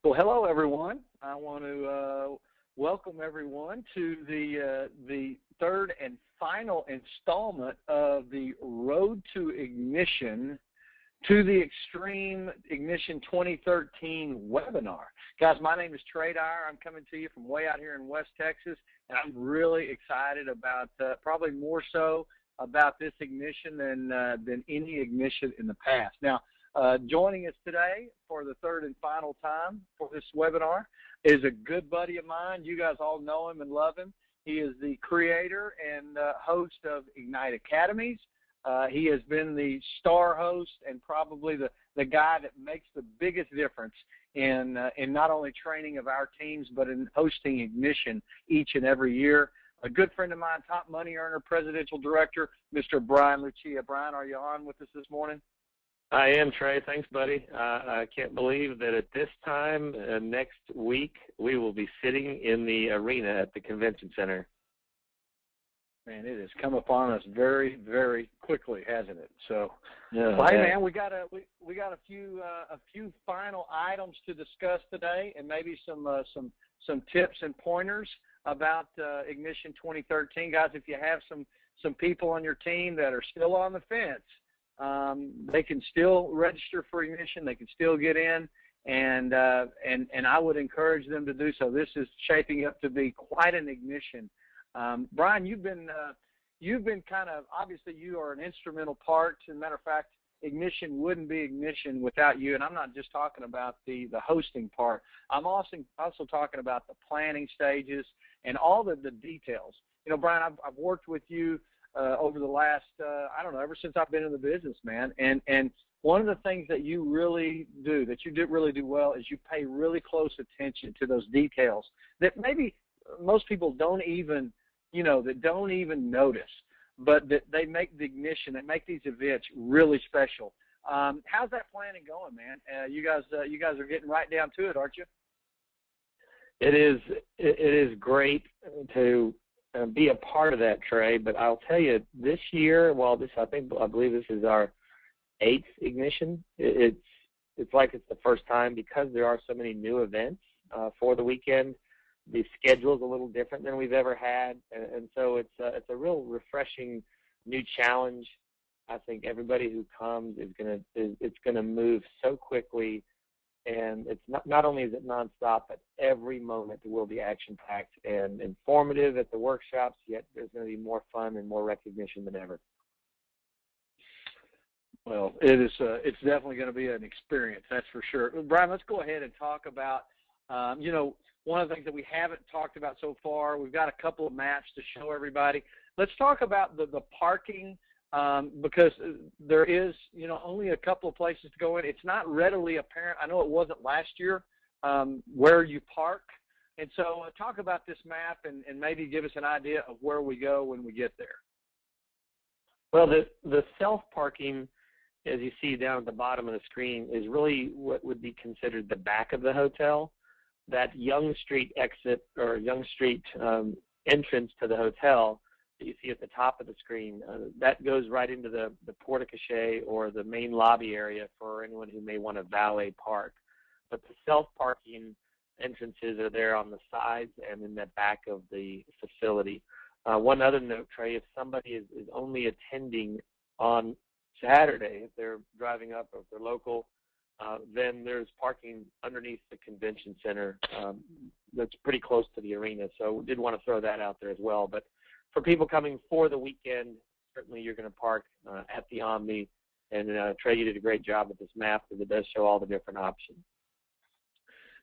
Well, hello, everyone. I want to welcome everyone to the third and final installment of the Road to Ignition to the Extreme Ignition 2013 webinar. Guys, my name is Trey Dyer. I'm coming to you from way out here in West Texas, and I'm really excited about, probably more so about this ignition than any ignition in the past. Now, joining us today for the third and final time for this webinar is a good buddy of mine. You guys all know him and love him. He is the creator and host of Ignite Academies. He has been the star host and probably the guy that makes the biggest difference in not only training of our teams, but in hosting Ignition each and every year. A good friend of mine, top money earner, presidential director, Mr. Brian Lucia. Brian, are you on with us this morning? I am, Trey. Thanks, buddy. I can't believe that at this time next week we will be sitting in the arena at the convention center. Man, it has come upon us very, very quickly, hasn't it? So, yeah, well, hey, man, we got a few final items to discuss today, and maybe some tips and pointers about Ignition 2013, guys. If you have some people on your team that are still on the fence, they can still register for Ignition. They can still get in, and I would encourage them to do so. This is shaping up to be quite an ignition. Brian, you've been kind of, obviously you are an instrumental part. As a matter of fact, Ignition wouldn't be Ignition without you. And I'm not just talking about the hosting part. I'm also talking about the planning stages and all the details. You know, Brian, I've worked with you over the last, I don't know, ever since I've been in the business, man. And one of the things that you really do, that you really do well, is you pay really close attention to those details that maybe most people don't even notice, but that they make the ignition, they make these events really special. How's that planning going, man? You guys are getting right down to it, aren't you? It is great to be a part of that, Trey. But I'll tell you, this year, I believe this is our 8th ignition. It's like it's the first time, because there are so many new events for the weekend. The schedule's a little different than we've ever had, and so it's a real refreshing new challenge. I think everybody who comes it's gonna move so quickly, and it's not only is it nonstop, but every moment will be action-packed and informative at the workshops. Yet there's going to be more fun and more recognition than ever. Well, it's definitely going to be an experience, that's for sure. Brian, let's go ahead and talk about one of the things that we haven't talked about so far. We've got a couple of maps to show everybody. Let's talk about the parking, because there is, only a couple of places to go in. It's not readily apparent. I know it wasn't last year, where you park. And so talk about this map and maybe give us an idea of where we go when we get there. Well, the self-parking, as you see down at the bottom of the screen, is really what would be considered the back of the hotel. That Young Street exit, or Young Street entrance to the hotel that you see at the top of the screen, that goes right into the porte-cochere or the main lobby area for anyone who may want to valet park. But the self-parking entrances are there on the sides and in the back of the facility. One other note, Trey, if somebody is only attending on Saturday, if they're driving up or if they're local, then there's parking underneath the convention center that's pretty close to the arena. So we did want to throw that out there as well. But for people coming for the weekend, certainly you're going to park at the Omni. And Trey, you did a great job with this map, because it does show all the different options.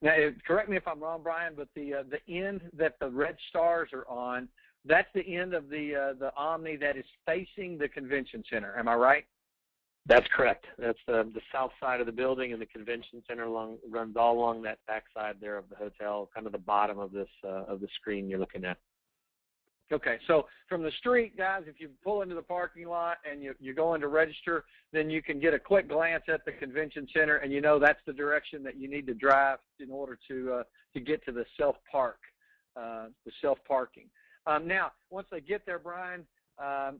Now, correct me if I'm wrong, Brian, but the end that the red stars are on, that's the end of the Omni that is facing the convention center. Am I right? That's correct. That's the south side of the building, and the convention center runs all along that back side there of the hotel, kind of the bottom of the screen you're looking at. Okay, so from the street, guys, if you pull into the parking lot and you're going to register, then you can get a quick glance at the convention center, and that's the direction that you need to drive in order to get to the self-parking. Now, once they get there, Brian,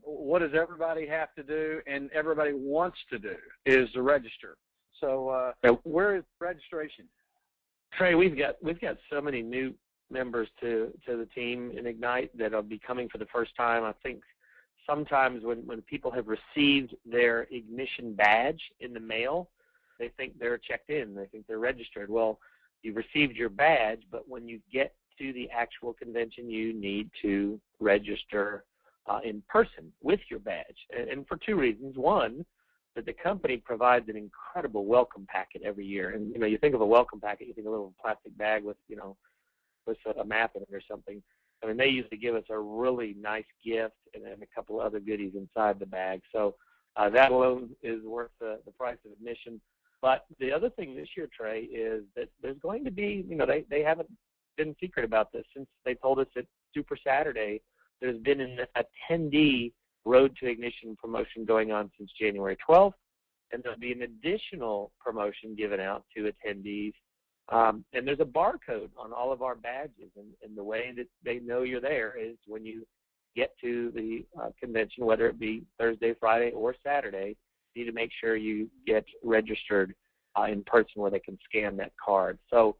what does everybody have to do, and everybody wants to do, is to register. So where is registration? Trey, we've got so many new members to the team in Ignite that will be coming for the first time. I think sometimes when people have received their Ignition badge in the mail, they think they're checked in. They think they're registered. Well, you've received your badge, but when you get to the actual convention, you need to register in person with your badge, and for two reasons. One, that the company provides an incredible welcome packet every year. And, you think of a welcome packet, you think of a little plastic bag with, with a map in it or something. I mean, they usually give us a really nice gift and then a couple of other goodies inside the bag. So that alone is worth the price of admission. But the other thing this year, Trey, is that there's going to be, they haven't been secret about this since they told us at Super Saturday. There's been an attendee Road to Ignition promotion going on since January 12th, and there'll be an additional promotion given out to attendees. And there's a barcode on all of our badges, and the way that they know you're there is when you get to the convention, whether it be Thursday, Friday, or Saturday, you need to make sure you get registered in person where they can scan that card. So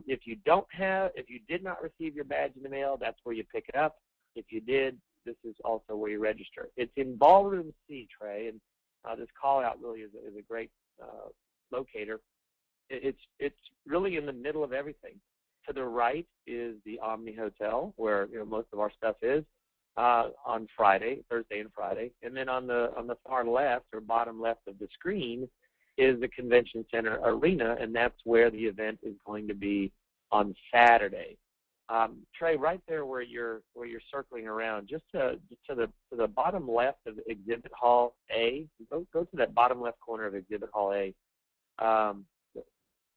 if you did not receive your badge in the mail, that's where you pick it up. If you did, this is also where you register. It's in Ballroom C, Trey, and this call-out really is a great locator. It's really in the middle of everything. To the right is the Omni Hotel, where most of our stuff is on Thursday and Friday, and then on the far left or bottom left of the screen is the Convention Center Arena, and that's where the event is going to be on Saturday. Trey, right there where you're circling around, just to the bottom left of Exhibit Hall A, go to that bottom left corner of Exhibit Hall A,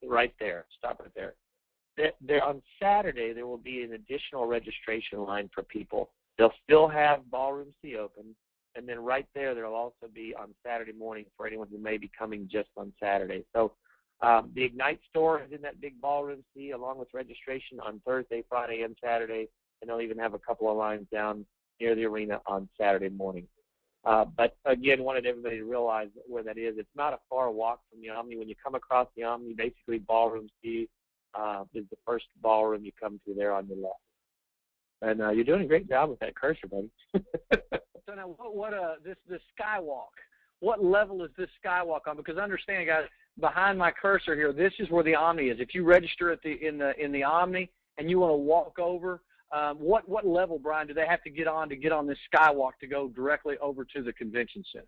right there. Stop right there. There on Saturday there will be an additional registration line for people. They'll still have Ballroom C open, and then right there will also be on Saturday morning for anyone who may be coming just on Saturday. So. The Ignite store is in that big Ballroom C along with registration on Thursday, Friday, and Saturday, and they'll even have a couple of lines down near the arena on Saturday morning. But, again, wanted everybody to realize where that is. It's not a far walk from the Omni. When you come across the Omni, basically Ballroom C is the first ballroom you come to there on your left. And you're doing a great job with that cursor, buddy. So now, this skywalk, what level is this skywalk on? Because understand, guys, behind my cursor here, this is where the Omni is. If you register in the Omni and you want to walk over, what level, Brian, do they have to get on this skywalk to go directly over to the convention center?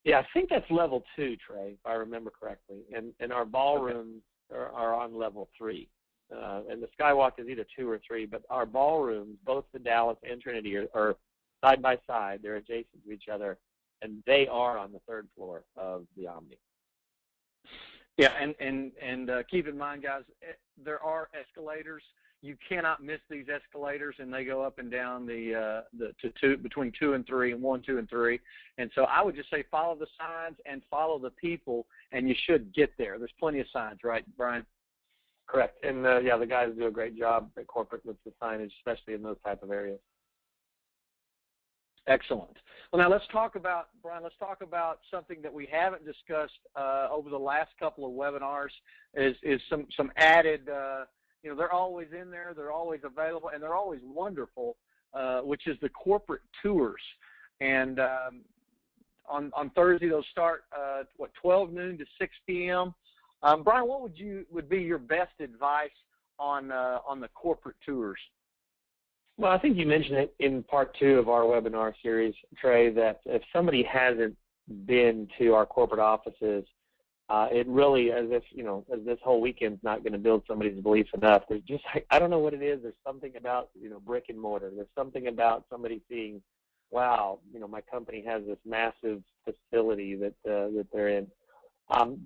Yeah, I think that's level 2, Trey, if I remember correctly. And our ballrooms are on level 3. And the skywalk is either 2 or 3, but our ballrooms, both the Dallas and Trinity, are side by side. They're adjacent to each other, and they are on the 3rd floor of the Omni. Yeah, and keep in mind, guys, there are escalators. You cannot miss these escalators, and they go up and down between 2 and 3, and 1, 2, and 3. And so I would just say follow the signs and follow the people, and you should get there. There's plenty of signs, right, Brian? Correct. And the guys do a great job at corporate with the signage, especially in those type of areas. Excellent. Well, now let's talk about, Brian, something that we haven't discussed over the last couple of webinars is some added, they're always in there, they're always available, and they're always wonderful, which is the corporate tours. And on Thursday, they'll start, 12 noon to 6 p.m. Brian, what would be your best advice on the corporate tours? Well, I think you mentioned it in part 2 of our webinar series, Trey, that if somebody hasn't been to our corporate offices, it really, as this whole weekend's not going to build somebody's belief enough. There's just, I don't know what it is. There's something about, brick and mortar. There's something about somebody seeing, wow, my company has this massive facility that they're in.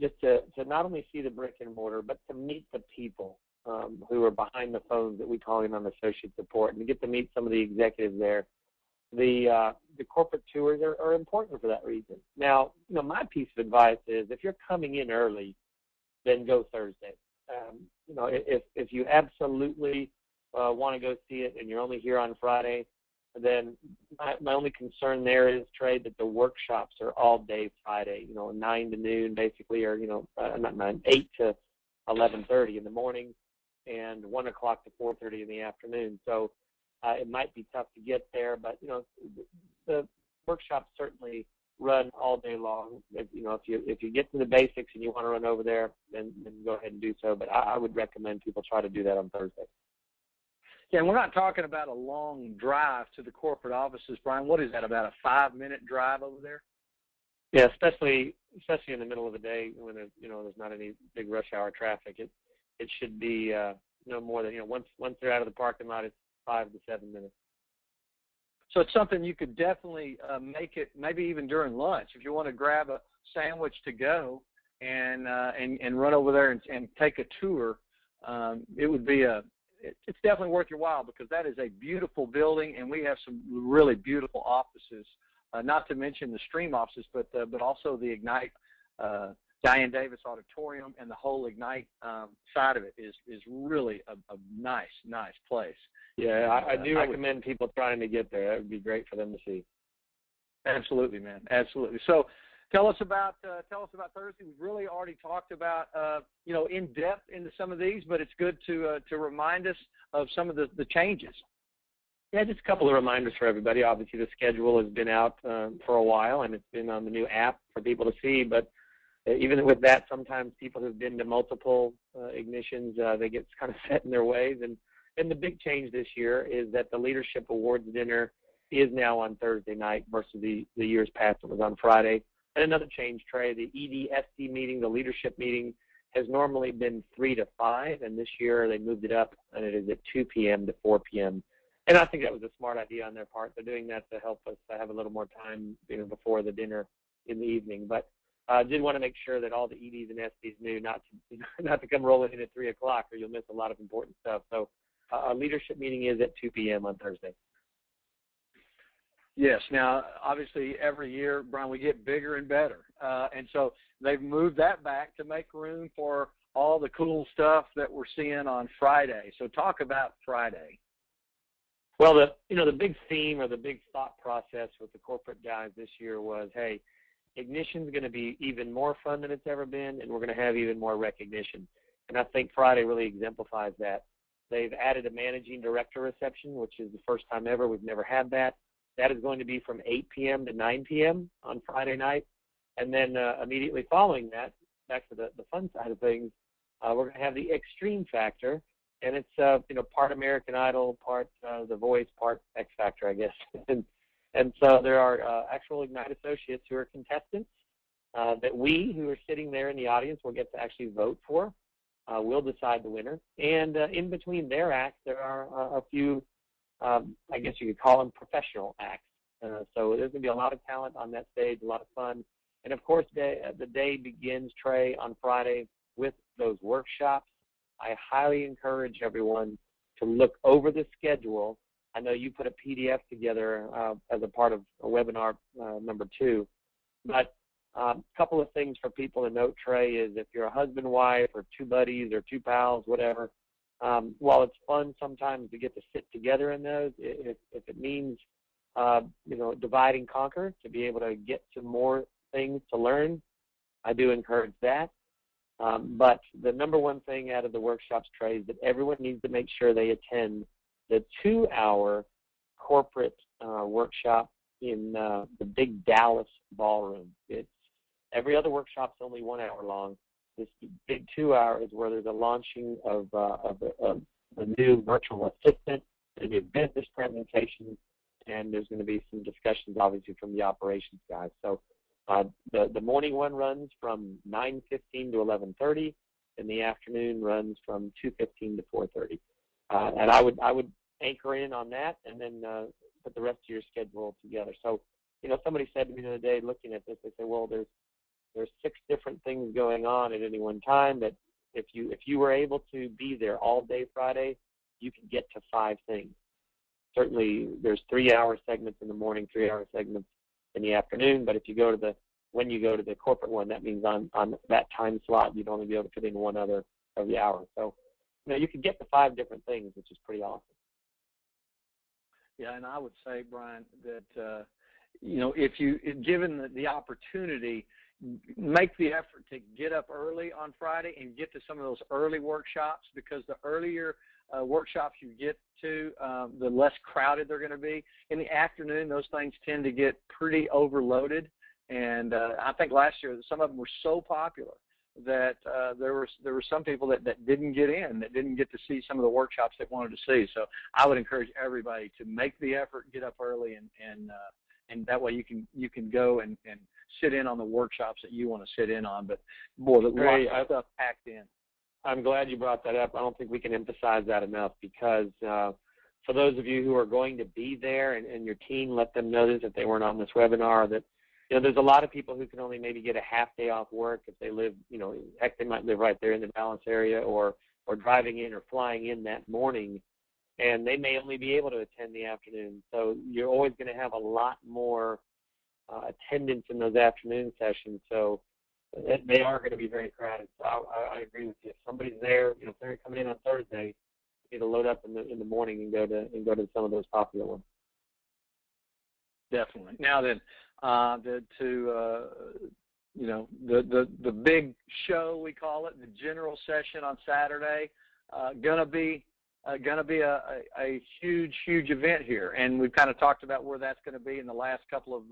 Just to not only see the brick and mortar, but to meet the people who are behind the phones that we call in on associate support, and to get to meet some of the executives there. The corporate tours are important for that reason. Now, my piece of advice is if you're coming in early, then go Thursday. If you absolutely want to go see it and you're only here on Friday, then my only concern there is, Trey, that the workshops are all day Friday, 9 to noon basically, or, not 9, 8 to 11:30 in the morning and 1 o'clock to 4:30 in the afternoon. So it might be tough to get there, but the workshops certainly run all day long. If you get to the basics and you want to run over there, then go ahead and do so. But I would recommend people try to do that on Thursday. Yeah, and we're not talking about a long drive to the corporate offices, Brian. What is that, about a 5-minute drive over there? Yeah, especially in the middle of the day when there's not any big rush hour traffic. It should be no more than once they're out of the parking lot, it's 5 to 7 minutes. So it's something you could definitely make it, maybe even during lunch, if you want to grab a sandwich to go and run over there and take a tour. It would be it's definitely worth your while, because that is a beautiful building, and we have some really beautiful offices. Not to mention the Stream offices, but also the Ignite Diane Davis Auditorium, and the whole Ignite side of it is really a nice place. Yeah, I do recommend people trying to get there. That would be great for them to see. Absolutely, man. Absolutely. So tell us about Thursday. We've really already talked about in depth into some of these, but it's good to remind us of some of the changes. Yeah, just a couple of reminders for everybody. Obviously, the schedule has been out for a while, and it's been on the new app for people to see. But even with that, sometimes people who've been to multiple ignitions, they get kind of set in their ways. And the big change this year is that the Leadership Awards dinner is now on Thursday night versus the years past it was on Friday. And another change, Trey, the EDSD meeting, the leadership meeting, has normally been 3 to 5, and this year they moved it up, and it is at 2 p.m. to 4 p.m. And I think that was a smart idea on their part. They're doing that to help us have a little more time before the dinner in the evening. But I did want to make sure that all the EDs and SDs knew not to come rolling in at 3 o'clock, or you'll miss a lot of important stuff. So our leadership meeting is at 2 p.m. on Thursday. Yes. Now, obviously, every year, Brian, we get bigger and better. And so they've moved that back to make room for all the cool stuff that we're seeing on Friday. So talk about Friday. Well, the big theme or the big thought process with the corporate guys this year was, hey, Ignition's going to be even more fun than it's ever been, and we're going to have even more recognition. And I think Friday really exemplifies that. They've added a managing director reception, which is the first time ever. We've never had that. That is going to be from 8 p.m. to 9 p.m. on Friday night. And then immediately following that, back to the fun side of things, we're going to have the Extreme Factor. And it's part American Idol, part The Voice, part X Factor, I guess. and so there are actual Ignite associates who are contestants that we, who are sitting there in the audience, will get to actually vote for. We'll decide the winner. And in between their acts, there are a few, I guess you could call them professional acts. So there's going to be a lot of talent on that stage, a lot of fun. And, of course, the day begins, Trey, on Friday with those workshops. I highly encourage everyone to look over the schedule. I know you put a PDF together as a part of a webinar number 2. But a couple of things for people to note, Trey, is if you're a husband, wife, or 2 buddies or 2 pals, whatever, while it's fun sometimes to get to sit together in those, if it means, divide and conquer, to be able to get to more things to learn, I do encourage that. But the number one thing out of the workshops, Trey, is that everyone needs to make sure they attend the 2-hour corporate workshop in the big Dallas ballroom. Every other workshop's only 1 hour long. This big 2 hour is where there's a launching of a new virtual assistant, there'll be a business presentation, and there's going to be some discussions, obviously, from the operations guys. So the morning one runs from 9:15 to 11:30, and the afternoon runs from 2:15 to 4:30. And I would anchor in on that, and then put the rest of your schedule together. So, somebody said to me the other day, looking at this, they said, well, there's 6 different things going on at any one time. That if you were able to be there all day Friday, you could get to 5 things. Certainly, there's 3-hour segments in the morning, 3-hour segments in the afternoon. But if you go to when you go to the corporate one, that means on that time slot, you'd only be able to fit in 1 other of the hour. So, you could get to 5 different things, which is pretty awesome. Yeah, and I would say, Brian, that if you given the opportunity, make the effort to get up early on Friday and get to some of those early workshops, because the earlier workshops you get to, the less crowded they're going to be. In the afternoon, those things tend to get pretty overloaded, and I think last year some of them were so popular that there were some people that didn't get in, that didn't get to see some of the workshops they wanted to see. So I would encourage everybody to make the effort, get up early, and that way you can go and sit in on the workshops that you want to sit in on. But boy, lots of stuff packed in. I'm glad you brought that up. I don't think we can emphasize that enough, because for those of you who are going to be there and your team, let them know this if they weren't on this webinar, that there's a lot of people who can only maybe get a half day off work if they live, heck, they might live right there in the Dallas area, or driving in or flying in that morning, and they may only be able to attend the afternoon. So you're always going to have a lot more attendance in those afternoon sessions. So they are going to be very crowded. So I agree with you. If somebody's there, if they're coming in on Thursday, you need to load up in the morning and go to some of those popular ones. Definitely. Now then, the big show, we call it, the general session on Saturday, gonna be a huge event here, and we've kind of talked about where that's going to be in the last couple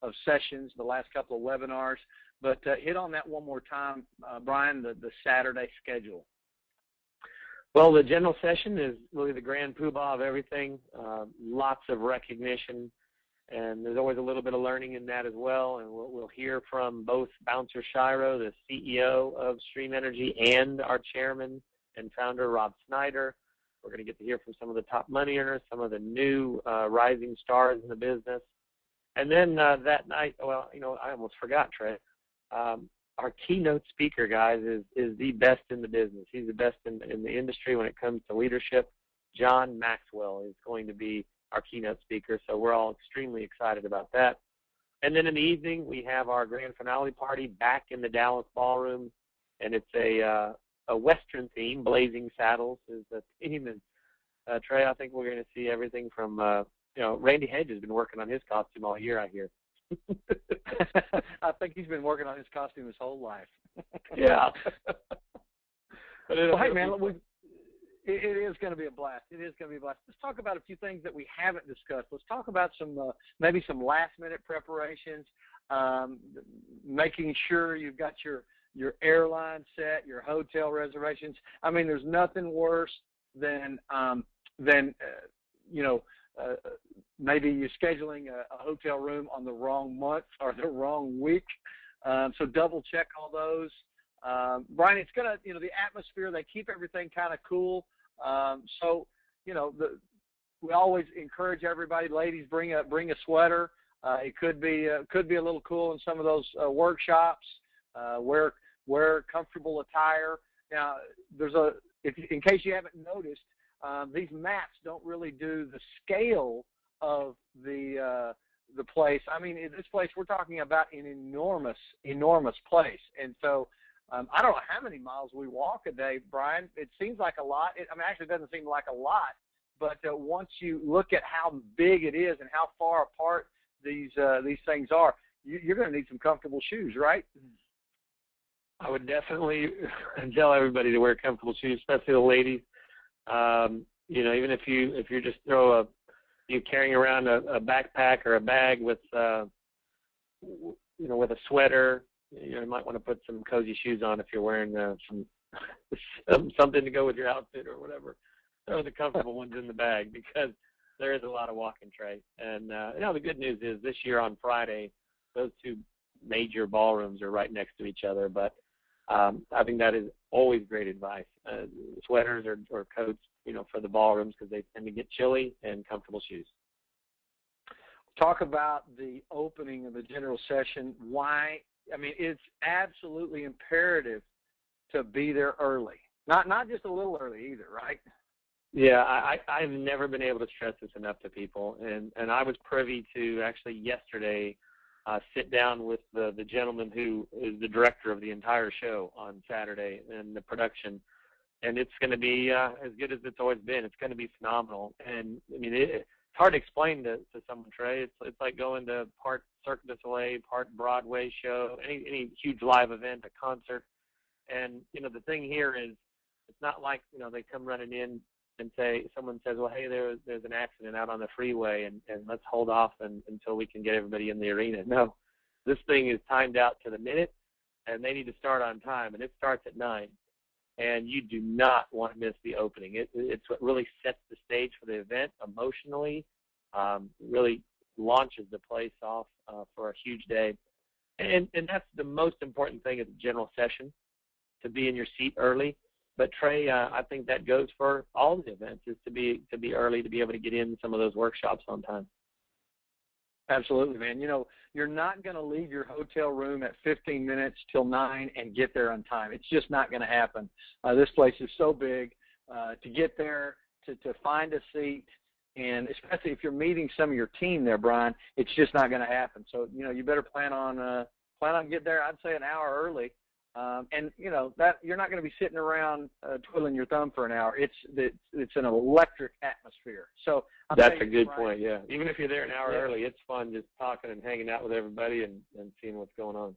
of sessions, the last couple of webinars. But hit on that one more time, Brian, the Saturday schedule. Well, the general session is really the grand poobah of everything. Lots of recognition, and there's always a little bit of learning in that as well. And we'll hear from both Bouncer Shiro, the CEO of Stream Energy, and our chairman and founder, Rob Snyder. We're going to get to hear from some of the top money earners, some of the new rising stars in the business. And then that night, well, I almost forgot, Trey. Our keynote speaker, guys, is the best in the business. He's the best in the industry when it comes to leadership. John Maxwell is going to be our keynote speaker, so we're all extremely excited about that. And then in the evening, we have our grand finale party back in the Dallas Ballroom, and it's a Western theme. Blazing Saddles is the theme. And Trey, I think we're going to see everything from, Randy Hedge has been working on his costume all year, I hear. I think he's been working on his costume his whole life. Yeah. Well, hey, man, it is going to be a blast. It is going to be a blast. Let's talk about a few things that we haven't discussed. Let's talk about maybe some last-minute preparations, making sure you've got your airline set, your hotel reservations. I mean, there's nothing worse than maybe you're scheduling a hotel room on the wrong month or the wrong week. So double check all those. Brian, it's going to, the atmosphere, they keep everything kind of cool. We always encourage everybody, ladies, bring a sweater. It could be a little cool in some of those workshops. Wear comfortable attire. Now, in case you haven't noticed, these maps don't really do the scale of the place. I mean, in this place we're talking about an enormous place, and so I don't know how many miles we walk a day, Brian. It seems like a lot. Actually, it doesn't seem like a lot, but once you look at how big it is and how far apart these things are, you're going to need some comfortable shoes, right? I would definitely tell everybody to wear comfortable shoes, especially the ladies. Even if you're just you're carrying around a backpack or a bag with with a sweater, you might want to put some cozy shoes on if you're wearing something to go with your outfit or whatever. Throw the comfortable ones in the bag, because there is a lot of walking, Trey. And the good news is this year on Friday, those two major ballrooms are right next to each other. But I think that is always great advice. Sweaters or coats, for the ballrooms, because they tend to get chilly, and comfortable shoes. Talk about the opening of the general session. Why? It's absolutely imperative to be there early. Not just a little early either, right? Yeah, I've never been able to stress this enough to people, and I was privy to actually yesterday sit down with the gentleman who is the director of the entire show on Saturday and the production, and it's going to be as good as it's always been. It's going to be phenomenal, and hard to explain to someone, Trey. It's like going to part Cirque du Soleil, part Broadway show, any huge live event, a concert. And, the thing here is it's not like, they come running in and someone says, well, hey, there's an accident out on the freeway and let's hold off until we can get everybody in the arena. No, this thing is timed out to the minute, and they need to start on time, and it starts at 9. And you do not want to miss the opening. It's what really sets the stage for the event emotionally, really launches the place off for a huge day. And that's the most important thing at the general session, to be in your seat early. But Trey, I think that goes for all the events, is to be early, to be able to get in some of those workshops on time. Absolutely, man. You're not going to leave your hotel room at 15 minutes till 9 and get there on time. It's just not going to happen. This place is so big. To get there, to find a seat, and especially if you're meeting some of your team there, Brian, it's just not going to happen. So, you better plan on getting there, I'd say, an hour early. And that you're not going to be sitting around twiddling your thumb for an hour. It's an electric atmosphere. So that's a good point. Yeah, even if you're there an hour early, it's fun just talking and hanging out with everybody and seeing what's going on.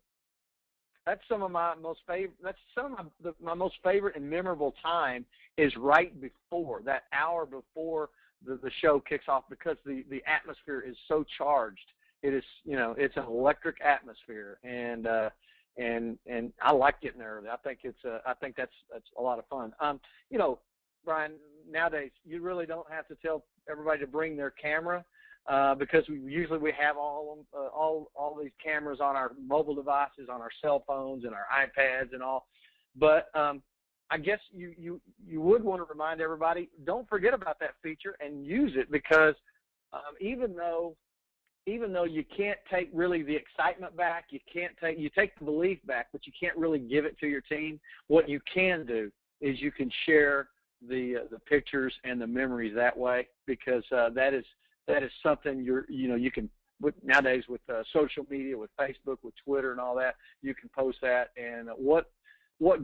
That's some of my most favorite. That's some of my most favorite and memorable time is right before that hour before the show kicks off, because the atmosphere is so charged. It is it's an electric atmosphere, and I like getting there early. I think that's a lot of fun. Brian, nowadays you really don't have to tell everybody to bring their camera, because we have all these cameras on our mobile devices, on our cell phones and our iPads and all. But I guess you would want to remind everybody, don't forget about that feature and use it, because even though you can't take really the excitement back, you take the belief back, but you can't really give it to your team. What you can do is you can share the pictures and the memories that way, because that is something you can nowadays with social media, with Facebook, with Twitter, and all that. You can post that, and what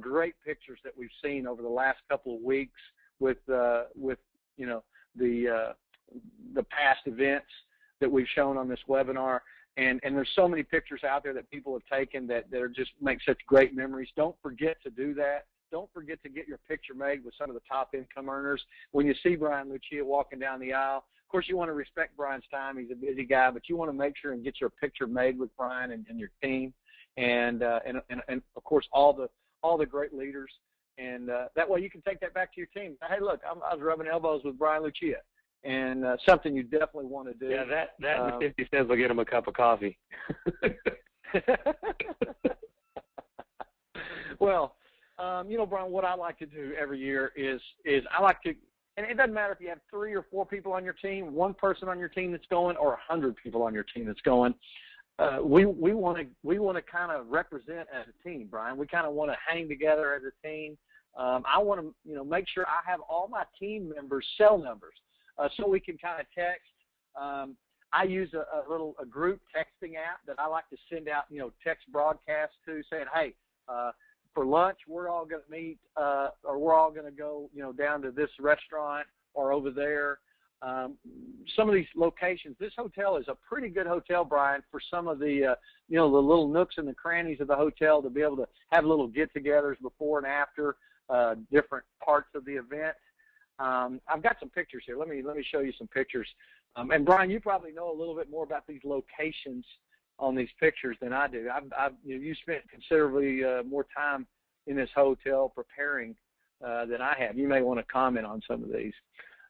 great pictures that we've seen over the last couple of weeks with the past events that we've shown on this webinar, and there's so many pictures out there that people have taken that are just make such great memories. Don't forget to do that. Don't forget to get your picture made with some of the top income earners. When you see Brian Lucia walking down the aisle, of course you want to respect Brian's time. He's a busy guy, but you want to make sure and get your picture made with Brian and your team, and of course all the great leaders, and that way you can take that back to your team. Hey, look, I was rubbing elbows with Brian Lucia. And something you definitely want to do. Yeah, that and 50 cents will get him a cup of coffee. Well, Brian, what I like to do every year is I like to, and it doesn't matter if you have 3 or 4 people on your team, 1 person on your team that's going, or 100 people on your team that's going. We want to kind of represent as a team, Brian. We kind of want to hang together as a team. I want to make sure I have all my team members' cell numbers. So we can kind of text. I use a group texting app that I like to send out, text broadcasts to, saying, hey, for lunch we're all going to meet, or we're all going to go, down to this restaurant or over there. Some of these locations, this hotel is a pretty good hotel, Brian, for some of the, the little nooks and the crannies of the hotel, to be able to have little get-togethers before and after different parts of the event. I've got some pictures here. Let me show you some pictures. And Brian, you probably know a little bit more about these locations on these pictures than I do. You spent considerably more time in this hotel preparing than I have. You may want to comment on some of these.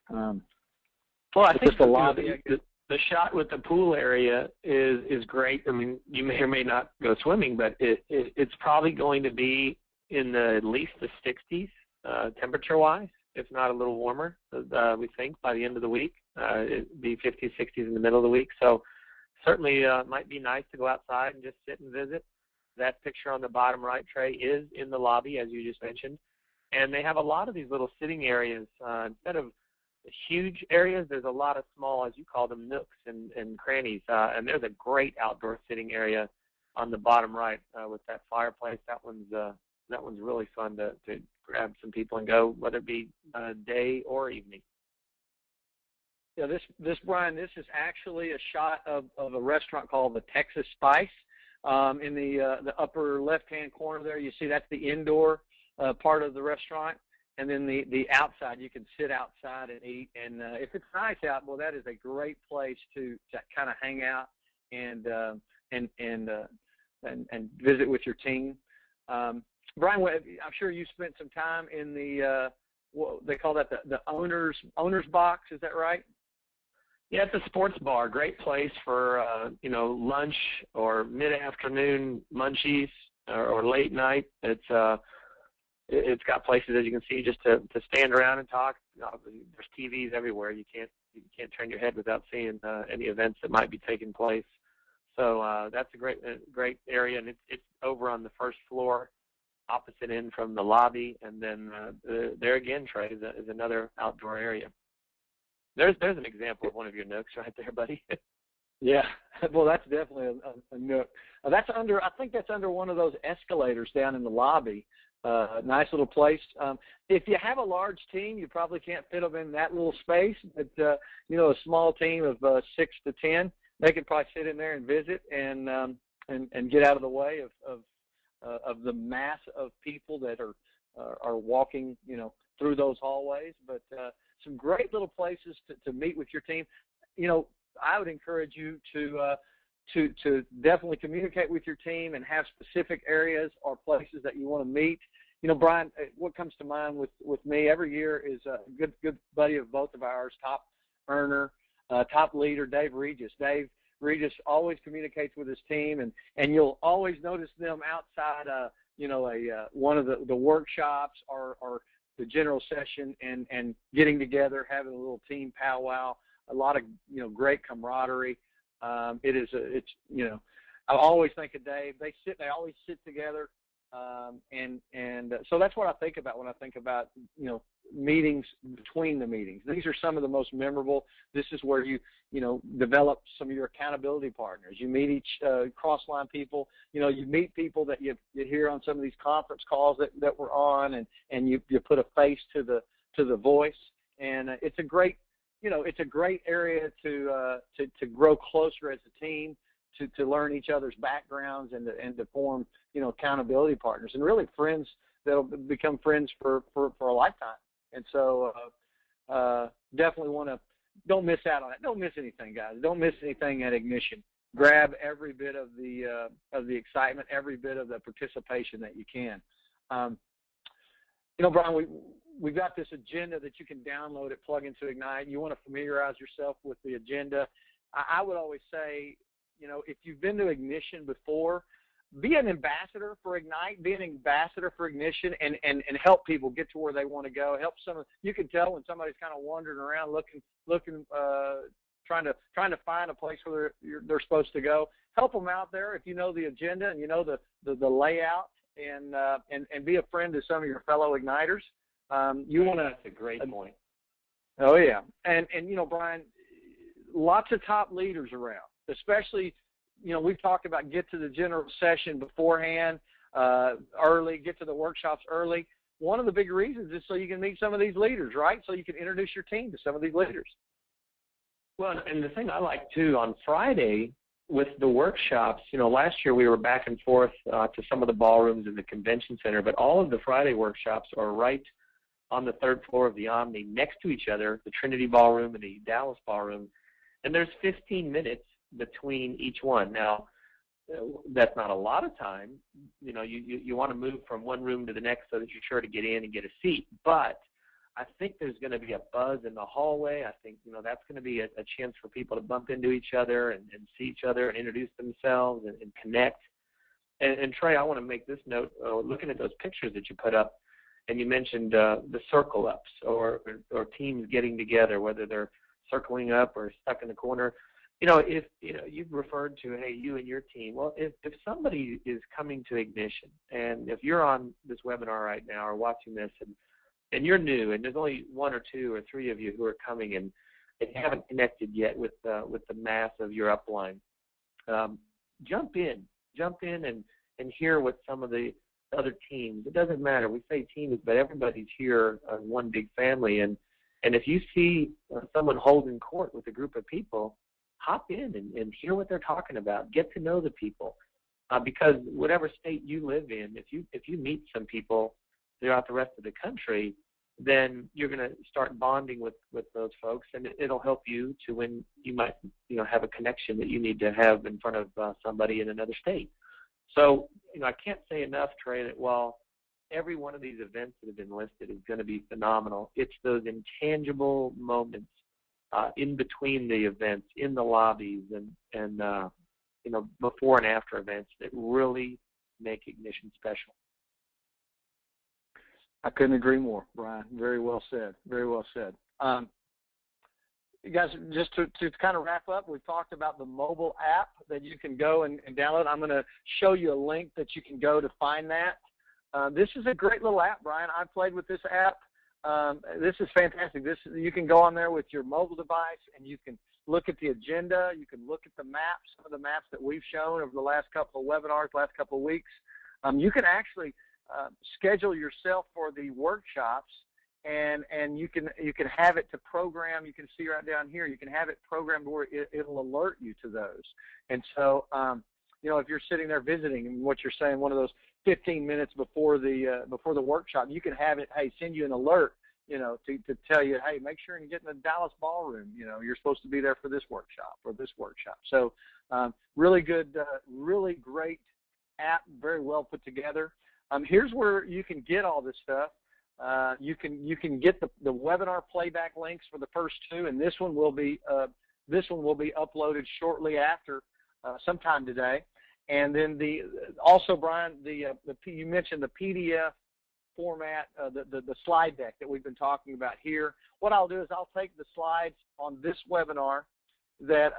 Well, I think the shot with the pool area is great. I mean, you may or may not go swimming, but it's probably going to be in at least the 60s temperature-wise, if not a little warmer, we think, by the end of the week. It'd be 50s, 60s in the middle of the week. So certainly it might be nice to go outside and just sit and visit. That picture on the bottom right, Trey, is in the lobby, as you just mentioned. And they have a lot of these little sitting areas. Instead of huge areas, there's a lot of small, as you call them, nooks and crannies. And there's a great outdoor sitting area on the bottom right with that fireplace. That one's really fun to grab some people and go, whether it be day or evening. Yeah, this Brian, this is actually a shot of a restaurant called the Texas Spice. In the upper left-hand corner there, you see that's the indoor part of the restaurant, and then the outside, you can sit outside and eat. And if it's nice out, well, that is a great place to kind of hang out and visit with your team. Brian, I'm sure you spent some time in the what they call that the owner's box. Is that right? Yeah, it's a sports bar. Great place for lunch or mid-afternoon munchies or late night. It's got places, as you can see, just to stand around and talk. There's TVs everywhere. You can't turn your head without seeing any events that might be taking place. So that's a great area, and it's over on the first floor, opposite end from the lobby, and then there again, Trey, is another outdoor area. There's an example of one of your nooks right there, buddy. Yeah, well, that's definitely a nook. That's under, I think that's under one of those escalators down in the lobby. Nice little place. If you have a large team, you probably can't fit them in that little space. But a small team of 6 to 10, they could probably sit in there and visit and get out of the way of the mass of people that are walking, through those hallways. But some great little places to meet with your team. I would encourage you to definitely communicate with your team and have specific areas or places that you want to meet. Brian, what comes to mind with me every year is a good buddy of both of ours, top earner, top leader, Dave Regis. Dave Regis always communicates with his team, and you'll always notice them outside, one of the workshops or the general session and getting together, having a little team powwow, a lot of, great camaraderie. I always think of Dave. They always sit together. So that's what I think about when I think about, meetings between the meetings. These are some of the most memorable. This is where you develop some of your accountability partners. You meet each cross-line people. You meet people that you hear on some of these conference calls that we're on, and you put a face to the voice. And it's a great area to grow closer as a team, to learn each other's backgrounds and to form accountability partners, and really friends that'll become friends for a lifetime. And so definitely don't miss out on that. Don't miss anything, guys. Don't miss anything at Ignition. Grab every bit of the excitement, every bit of the participation that you can. Brian, we've got this agenda that you can download at Plug into Ignite. You want to familiarize yourself with the agenda. I would always say, if you've been to Ignition before, be an ambassador for Ignite, be an ambassador for Ignition, and help people get to where they want to go. You can tell when somebody's kind of wandering around looking, trying to find a place where they're supposed to go. Help them out there if you know the agenda and you know the layout, and be a friend to some of your fellow Igniters. That's a great point. Oh yeah, and Brian, lots of top leaders around, especially. We've talked about get to the general session beforehand, early, get to the workshops early. One of the big reasons is so you can meet some of these leaders, right? So you can introduce your team to some of these leaders. Well, and the thing I like, too, on Friday with the workshops, last year we were back and forth to some of the ballrooms in the convention center, but all of the Friday workshops are right on the third floor of the Omni next to each other, the Trinity Ballroom and the Dallas Ballroom, and there's 15 minutes between each one. Now, that's not a lot of time. You want to move from one room to the next so that you're sure to get in and get a seat. But I think there's going to be a buzz in the hallway. I think, that's going to be a chance for people to bump into each other and see each other and introduce themselves and connect. And Trey, I want to make this note, looking at those pictures that you put up, and you mentioned the circle ups or teams getting together, whether they're circling up or stuck in the corner. If you've referred to, hey, you and your team. Well, if somebody is coming to Ignition, and if you're on this webinar right now or watching this, and you're new, and there's only 1 or 2 or 3 of you who are coming, and haven't connected yet with the mass of your upline, jump in and hear what some of the other teams. It doesn't matter. We say teams, but everybody's here on one big family, and And if you see someone holding court with a group of people, hop in and hear what they're talking about. Get to know the people. Because whatever state you live in, if you meet some people throughout the rest of the country, then you're going to start bonding with those folks, and it'll help you to when you might have a connection that you need to have in front of somebody in another state. So I can't say enough, Trey, that while every one of these events that have been listed is going to be phenomenal, it's those intangible moments in between the events, in the lobbies, and before and after events that really make Ignition special. I couldn't agree more, Brian. Very well said. Very well said. You guys, just to kind of wrap up, we've talked about the mobile app that you can go and download. I'm going to show you a link that you can go to find that. This is a great little app, Brian. I've played with this app. This is fantastic. You can go on there with your mobile device, and you can look at the agenda. You can look at the maps, some of the maps that we've shown over the last couple of webinars, last couple of weeks. You can actually schedule yourself for the workshops, and you can have it to program. You can see right down here. You can have it programmed where it'll alert you to those. And so, if you're sitting there visiting, and what you're saying, one of those 15 minutes before the workshop, you can have it, send you an alert, to tell you, hey, make sure you get in the Dallas ballroom. You're supposed to be there for this workshop or this workshop. So, really good, really great app, very well put together. Here's where you can get all this stuff. You can get the webinar playback links for the first two, and this one will be uploaded shortly after, sometime today. And then also, Brian, you mentioned the PDF format, the slide deck that we've been talking about here. What I'll do is I'll take the slides on this webinar that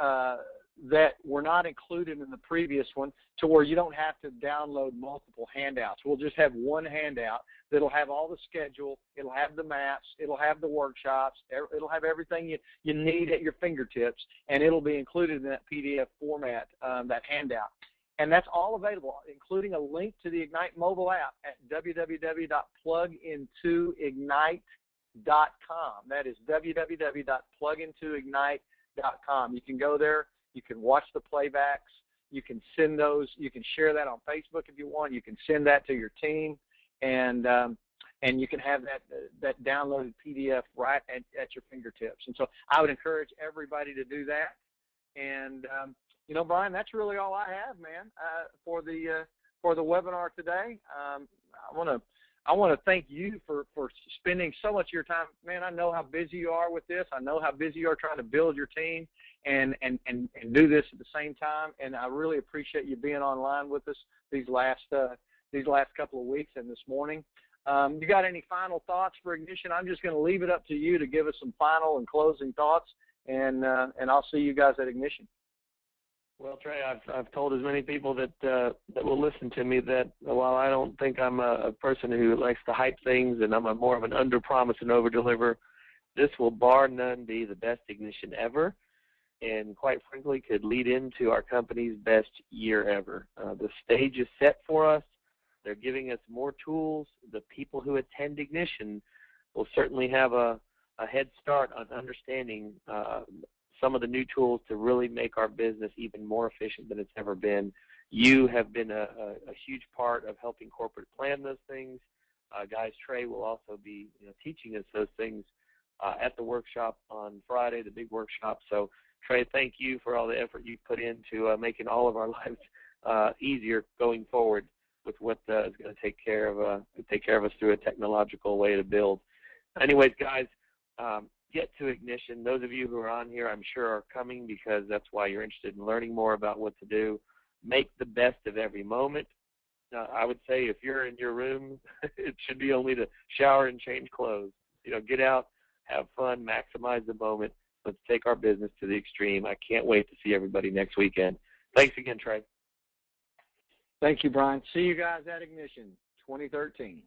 were not included in the previous one, to where you don't have to download multiple handouts. We'll just have one handout that'll have all the schedule, it'll have the maps, it'll have the workshops, it'll have everything you need at your fingertips, and it'll be included in that PDF format, that handout. And that's all available, including a link to the Ignite mobile app at www.plugintoignite.com. That is www.plugintoignite.com. You can go there. You can watch the playbacks. You can send those. You can share that on Facebook if you want. You can send that to your team, and you can have that downloaded PDF right at your fingertips. And so I would encourage everybody to do that. And Brian, that's really all I have, man, for the webinar today. I want to thank you for spending so much of your time. Man, I know how busy you are with this. I know how busy you are trying to build your team and do this at the same time. And I really appreciate you being online with us these last couple of weeks and this morning. You got any final thoughts for Ignition? I'm just going to leave it up to you to give us some final and closing thoughts, and I'll see you guys at Ignition. Well, Trey, I've told as many people that will listen to me that while I don't think I'm a person who likes to hype things, and I'm more of an under-promise and over-deliver, this will bar none be the best Ignition ever, and quite frankly could lead into our company's best year ever. The stage is set for us. They're giving us more tools. The people who attend Ignition will certainly have a head start on understanding some of the new tools to really make our business even more efficient than it's ever been. You have been a huge part of helping corporate plan those things. Guys, Trey will also be teaching us those things at the workshop on Friday, the big workshop. So, Trey, thank you for all the effort you've put into making all of our lives easier going forward with what is going to take care of us through a technological way to build. Anyways, guys, get to Ignition. Those of you who are on here, I'm sure, are coming because that's why you're interested in learning more about what to do. Make the best of every moment. I would say if you're in your room, it should be only to shower and change clothes. Get out, have fun, maximize the moment. Let's take our business to the extreme. I can't wait to see everybody next weekend. Thanks again, Trey. Thank you, Brian. See you guys at Ignition 2013.